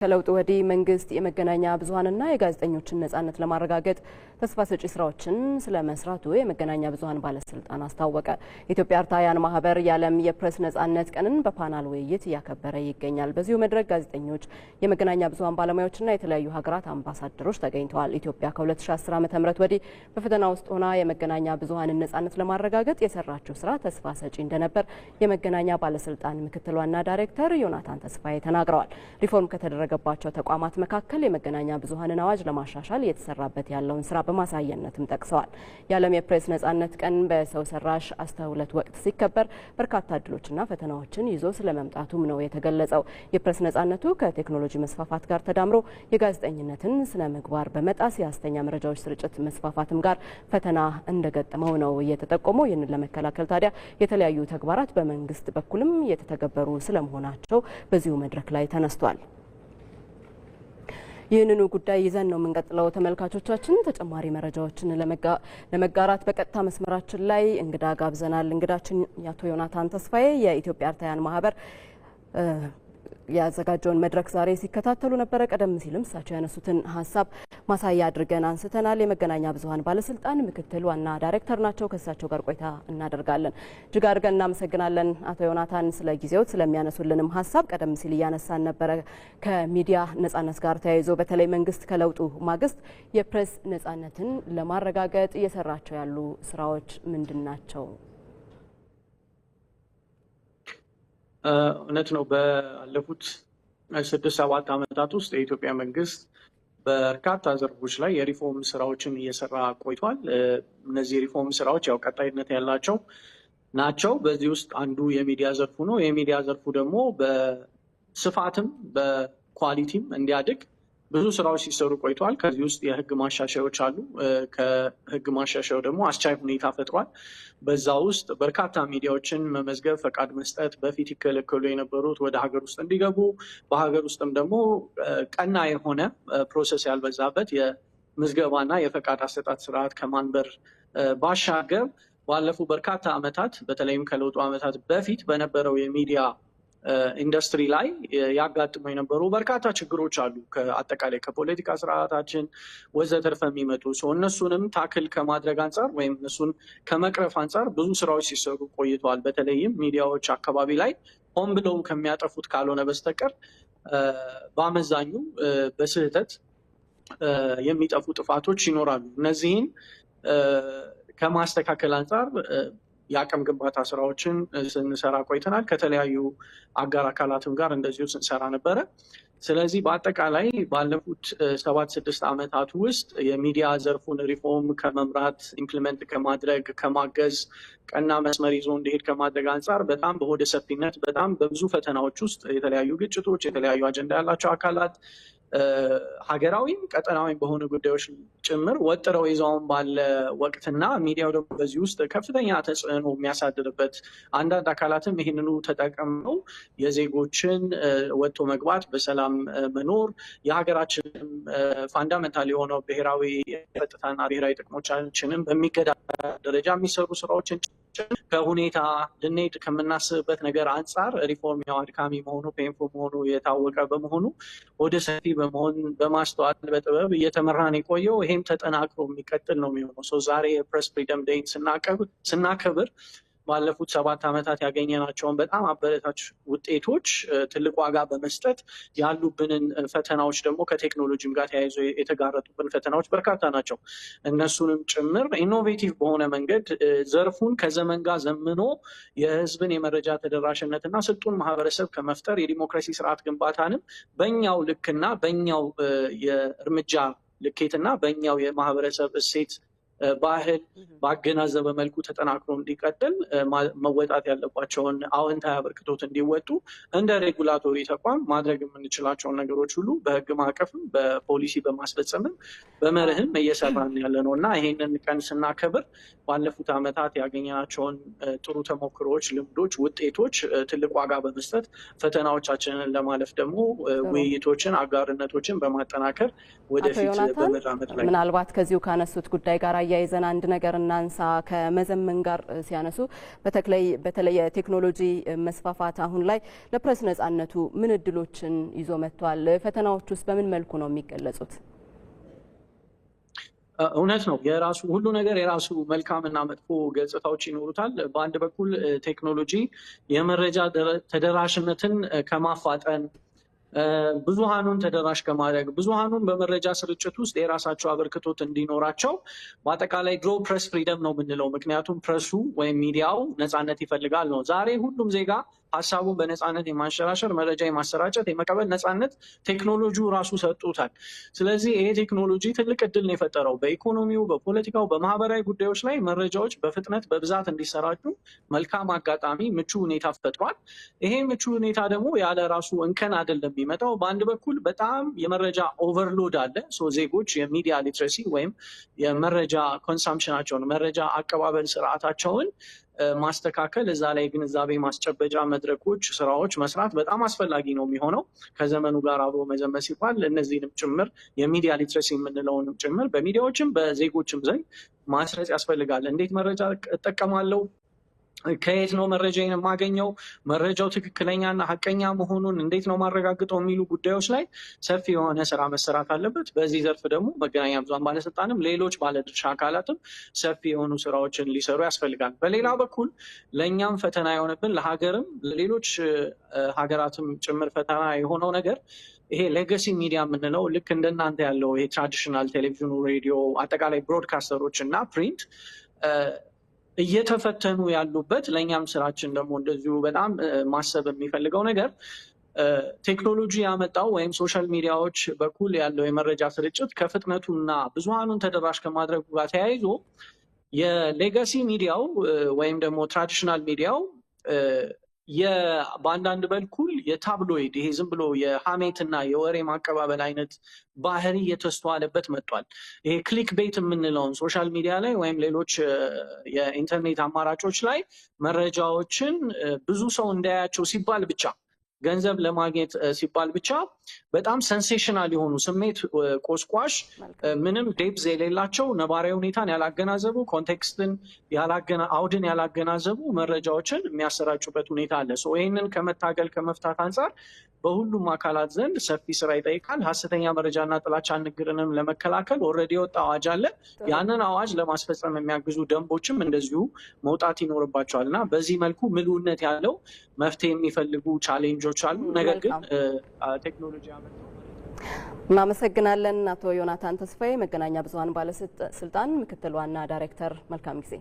ከለውጥ ወዲህ መንግስት የመገናኛ ብዙሃንና የጋዜጠኞችን ነጻነት ለማረጋገጥ ተስፋ ሰጪ ስራዎችን ስለመስራቱ የመገናኛ ብዙሃን ባለስልጣን አስታወቀ። ኢትዮጵያ አርታያን ማህበር የዓለም የፕሬስ ነጻነት ቀንን በፓናል ውይይት እያከበረ ይገኛል። በዚሁ መድረክ ጋዜጠኞች፣ የመገናኛ ብዙሃን ባለሙያዎችና የተለያዩ ሀገራት አምባሳደሮች ተገኝተዋል። ኢትዮጵያ ከ2010 ዓ.ም ወዲህ በፈተና ውስጥ ሆና የመገናኛ ብዙሃንን ነጻነት ለማረጋገጥ የሰራችው ስራ ተስፋ ሰጪ እንደነበር የመገናኛ ባለስልጣን ምክትል ዋና ዳይሬክተር ዮናታን ተስፋዬ ተናግረዋል። ሪፎርም ከተደረገባቸው ተቋማት መካከል የመገናኛ ብዙሃንን አዋጅ ለማሻሻል እየተሰራበት ያለውን ስራ በማሳየነትም ጠቅሰዋል። የዓለም የፕሬስ ነጻነት ቀን በሰው ሰራሽ አስተውሎት ወቅት ሲከበር በርካታ እድሎችና ፈተናዎችን ይዞ ስለመምጣቱም ነው የተገለጸው። የፕሬስ ነጻነቱ ከቴክኖሎጂ መስፋፋት ጋር ተዳምሮ የጋዜጠኝነትን ስነ ምግባር በመጣስ የሐሰተኛ መረጃዎች ስርጭት መስፋፋትም ጋር ፈተና እንደገጠመው ነው እየተጠቆመው። ይህንን ለመከላከል ታዲያ የተለያዩ ተግባራት በመንግስት በኩልም እየተተገበሩ ስለመሆናቸው በዚሁ መድረክ ላይ ተነስቷል። ይህንኑ ጉዳይ ይዘን ነው የምንቀጥለው። ተመልካቾቻችን ተጨማሪ መረጃዎችን ለመጋራት በቀጥታ መስመራችን ላይ እንግዳ ጋብዘናል። እንግዳችን አቶ ዮናታን ተስፋዬ የኢትዮጵያ አርታያን ማህበር ያዘጋጀውን መድረክ ዛሬ ሲከታተሉ ነበረ። ቀደም ሲልም እሳቸው ያነሱትን ሀሳብ ማሳያ አድርገን አንስተናል። የመገናኛ ብዙሃን ባለስልጣን ምክትል ዋና ዳይሬክተር ናቸው። ከእሳቸው ጋር ቆይታ እናደርጋለን። እጅግ አድርገን እናመሰግናለን አቶ ዮናታን ስለ ጊዜዎት ስለሚያነሱልንም ሀሳብ። ቀደም ሲል እያነሳን ነበረ ከሚዲያ ነጻነት ጋር ተያይዞ በተለይ መንግስት ከለውጡ ማግስት የፕሬስ ነጻነትን ለማረጋገጥ እየሰራቸው ያሉ ስራዎች ምንድን ናቸው? እውነት ነው። ባለፉት 6-7 ዓመታት ውስጥ የኢትዮጵያ መንግስት በርካታ ዘርፎች ላይ የሪፎርም ስራዎችን እየሰራ ቆይቷል። እነዚህ የሪፎርም ስራዎች ያው ቀጣይነት ያላቸው ናቸው። በዚህ ውስጥ አንዱ የሚዲያ ዘርፉ ነው። የሚዲያ ዘርፉ ደግሞ በስፋትም በኳሊቲም እንዲያድግ ብዙ ስራዎች ሲሰሩ ቆይተዋል። ከዚህ ውስጥ የህግ ማሻሻያዎች አሉ። ከህግ ማሻሻያው ደግሞ አስቻይ ሁኔታ ፈጥሯል። በዛ ውስጥ በርካታ ሚዲያዎችን መመዝገብ፣ ፈቃድ መስጠት፣ በፊት ይከለከሉ የነበሩት ወደ ሀገር ውስጥ እንዲገቡ፣ በሀገር ውስጥም ደግሞ ቀና የሆነ ፕሮሰስ ያልበዛበት የምዝገባና የፈቃድ አሰጣጥ ስርዓት ከማንበር ባሻገር ባለፉ በርካታ ዓመታት በተለይም ከለውጡ ዓመታት በፊት በነበረው የሚዲያ ኢንዱስትሪ ላይ ያጋጥሙ የነበሩ በርካታ ችግሮች አሉ። አጠቃላይ ከፖለቲካ ስርዓታችን ወዘተርፈ የሚመጡ እነሱንም ታክል ከማድረግ አንጻር ወይም እነሱን ከመቅረፍ አንጻር ብዙ ስራዎች ሲሰሩ ቆይተዋል። በተለይም ሚዲያዎች አካባቢ ላይ ሆን ብለው ከሚያጠፉት ካልሆነ በስተቀር በአመዛኙ በስህተት የሚጠፉ ጥፋቶች ይኖራሉ። እነዚህን ከማስተካከል አንጻር የአቅም ግንባታ ስራዎችን ስንሰራ ቆይተናል። ከተለያዩ አጋር አካላትም ጋር እንደዚሁ ስንሰራ ነበረ። ስለዚህ በአጠቃላይ ባለፉት 7-6 ዓመታት ውስጥ የሚዲያ ዘርፉን ሪፎርም ከመምራት ኢምፕሊመንት ከማድረግ ከማገዝ ቀና መስመር ይዞ እንዲሄድ ከማድረግ አንጻር በጣም በሆደ ሰፊነት በጣም በብዙ ፈተናዎች ውስጥ የተለያዩ ግጭቶች፣ የተለያዩ አጀንዳ ያላቸው አካላት ሀገራዊም ቀጠናዊም በሆኑ ጉዳዮች ጭምር ወጥረው ይዘውን ባለ ወቅትና ሚዲያው ደግሞ በዚህ ውስጥ ከፍተኛ ተጽዕኖ የሚያሳድርበት አንዳንድ አካላትም ይህንኑ ተጠቅመው የዜጎችን ወጥቶ መግባት በሰላም መኖር የሀገራችንም ፋንዳሜንታል የሆነው ብሔራዊ ጸጥታና ብሔራዊ ጥቅሞቻችንም በሚገዳ ደረጃ የሚሰሩ ስራዎችን ከሁኔታ ልንሄድ ከምናስብበት ነገር አንጻር ሪፎርም ያው አድካሚ መሆኑ ፔንፉል መሆኑ የታወቀ በመሆኑ ወደ ሰፊ በመሆን በማስተዋል በጥበብ እየተመራን የቆየው ይሄም ተጠናክሮ የሚቀጥል ነው የሚሆነው። ዛሬ የፕሬስ ፍሪደም ዴይን ስናከብር ባለፉት 7 ዓመታት ያገኘናቸውን በጣም አበረታች ውጤቶች ትልቅ ዋጋ በመስጠት ያሉብንን ፈተናዎች ደግሞ ከቴክኖሎጂም ጋር ተያይዞ የተጋረጡብን ፈተናዎች በርካታ ናቸው። እነሱንም ጭምር ኢኖቬቲቭ በሆነ መንገድ ዘርፉን ከዘመን ጋር ዘምኖ የህዝብን የመረጃ ተደራሽነትና ስልጡን ማህበረሰብ ከመፍጠር የዲሞክራሲ ስርዓት ግንባታንም በእኛው ልክና በእኛው የእርምጃ ልኬትና በእኛው የማህበረሰብ እሴት ባህል ባገናዘበ መልኩ ተጠናክሮ እንዲቀጥል መወጣት ያለባቸውን አዎንታዊ አበርክቶት እንዲወጡ እንደ ሬጉላቶሪ ተቋም ማድረግ የምንችላቸውን ነገሮች ሁሉ በህግ ማዕቀፍም በፖሊሲ በማስፈጸምም በመርህም እየሰራን ያለ ነው እና ይሄንን ቀን ስናከብር ባለፉት ዓመታት ያገኘናቸውን ጥሩ ተሞክሮዎች፣ ልምዶች፣ ውጤቶች ትልቅ ዋጋ በመስጠት ፈተናዎቻችንን ለማለፍ ደግሞ ውይይቶችን፣ አጋርነቶችን በማጠናከር ወደፊት በመራመድ ላይ ምናልባት ከዚሁ ካነሱት ጉዳይ ጋር አያይዘን አንድ ነገር እናንሳ። ከመዘመን ጋር ሲያነሱ በተለይ የቴክኖሎጂ መስፋፋት አሁን ላይ ለፕሬስ ነጻነቱ ምን እድሎችን ይዞ መጥቷል? ፈተናዎች ውስጥ በምን መልኩ ነው የሚገለጹት? እውነት ነው። ሁሉ ነገር የራሱ መልካምና መጥፎ ገጽታዎች ይኖሩታል። በአንድ በኩል ቴክኖሎጂ የመረጃ ተደራሽነትን ከማፋጠን ብዙሃኑን ተደራሽ ከማድረግ ብዙሃኑን በመረጃ ስርጭት ውስጥ የራሳቸው አበርክቶት እንዲኖራቸው በአጠቃላይ ድሮ ፕሬስ ፍሪደም ነው የምንለው። ምክንያቱም ፕሬሱ ወይም ሚዲያው ነፃነት ይፈልጋል ነው። ዛሬ ሁሉም ዜጋ ሀሳቡን በነፃነት የማንሸራሸር መረጃ የማሰራጨት የመቀበል ነፃነት ቴክኖሎጂው ራሱ ሰጡታል። ስለዚህ ይሄ ቴክኖሎጂ ትልቅ እድል ነው የፈጠረው። በኢኮኖሚው፣ በፖለቲካው፣ በማህበራዊ ጉዳዮች ላይ መረጃዎች በፍጥነት በብዛት እንዲሰራጩ መልካም አጋጣሚ፣ ምቹ ሁኔታ ፈጥሯል። ይሄ ምቹ ሁኔታ ደግሞ ያለ ራሱ እንከን አይደለም የሚመጣው። በአንድ በኩል በጣም የመረጃ ኦቨርሎድ አለ። ዜጎች የሚዲያ ሊትሬሲ ወይም የመረጃ ኮንሳምፕሽናቸውን መረጃ አቀባበል ስርዓታቸውን ማስተካከል፣ እዛ ላይ ግንዛቤ ማስጨበጫ መድረኮች፣ ስራዎች መስራት በጣም አስፈላጊ ነው የሚሆነው። ከዘመኑ ጋር አብሮ መዘመን ሲባል እነዚህንም ጭምር የሚዲያ ሊትሬሲ የምንለውንም ጭምር በሚዲያዎችም በዜጎችም ዘንድ ማስረጽ ያስፈልጋል። እንዴት መረጃ እጠቀማለሁ? ከየት ነው መረጃ የማገኘው? መረጃው ትክክለኛና ሀቀኛ መሆኑን እንዴት ነው ማረጋግጠው? የሚሉ ጉዳዮች ላይ ሰፊ የሆነ ስራ መሰራት አለበት። በዚህ ዘርፍ ደግሞ መገናኛ ብዙሃን ባለስልጣንም ሌሎች ባለድርሻ አካላትም ሰፊ የሆኑ ስራዎችን ሊሰሩ ያስፈልጋል። በሌላ በኩል ለእኛም ፈተና የሆነብን ለሀገርም ለሌሎች ሀገራትም ጭምር ፈተና የሆነው ነገር ይሄ ሌጋሲ ሚዲያ የምንለው ልክ እንደናንተ ያለው ይሄ ትራዲሽናል ቴሌቪዥኑ፣ ሬዲዮ፣ አጠቃላይ ብሮድካስተሮች እና ፕሪንት እየተፈተኑ ያሉበት ለእኛም ስራችን ደግሞ እንደዚሁ በጣም ማሰብ የሚፈልገው ነገር ቴክኖሎጂ ያመጣው ወይም ሶሻል ሚዲያዎች በኩል ያለው የመረጃ ስርጭት ከፍጥነቱና ብዙሃኑን ተደራሽ ከማድረጉ ጋር ተያይዞ የሌጋሲ ሚዲያው ወይም ደግሞ ትራዲሽናል ሚዲያው በአንዳንድ በኩል የታብሎይድ ይሄ ዝም ብሎ የሀሜትና የወሬ ማቀባበል አይነት ባህሪ እየተስተዋለበት መጥቷል። ይሄ ክሊክ ቤት የምንለውን ሶሻል ሚዲያ ላይ ወይም ሌሎች የኢንተርኔት አማራጮች ላይ መረጃዎችን ብዙ ሰው እንዳያቸው ሲባል ብቻ ገንዘብ ለማግኘት ሲባል ብቻ በጣም ሴንሴሽናል የሆኑ ስሜት ቆስቋሽ ምንም ዴፕዝ የሌላቸው ነባራዊ ሁኔታን ያላገናዘቡ ኮንቴክስትን አውድን ያላገናዘቡ መረጃዎችን የሚያሰራጩበት ሁኔታ አለ። ይህንን ከመታገል ከመፍታት አንጻር በሁሉም አካላት ዘንድ ሰፊ ስራ ይጠይቃል። ሀሰተኛ መረጃና ጥላቻ ንግግርንም ለመከላከል ኦልሬዲ የወጣ አዋጅ አለ። ያንን አዋጅ ለማስፈጸም የሚያግዙ ደንቦችም እንደዚሁ መውጣት ይኖርባቸዋል እና በዚህ መልኩ ምሉዕነት ያለው መፍትሄ የሚፈልጉ ቻሌንጆች አሉ። ነገር ግን ቴክኖሎጂ እናመሰግናለን። አቶ ዮናታን ተስፋዬ መገናኛ ብዙሃን ባለስልጣን ምክትል ዋና ዳይሬክተር፣ መልካም ጊዜ።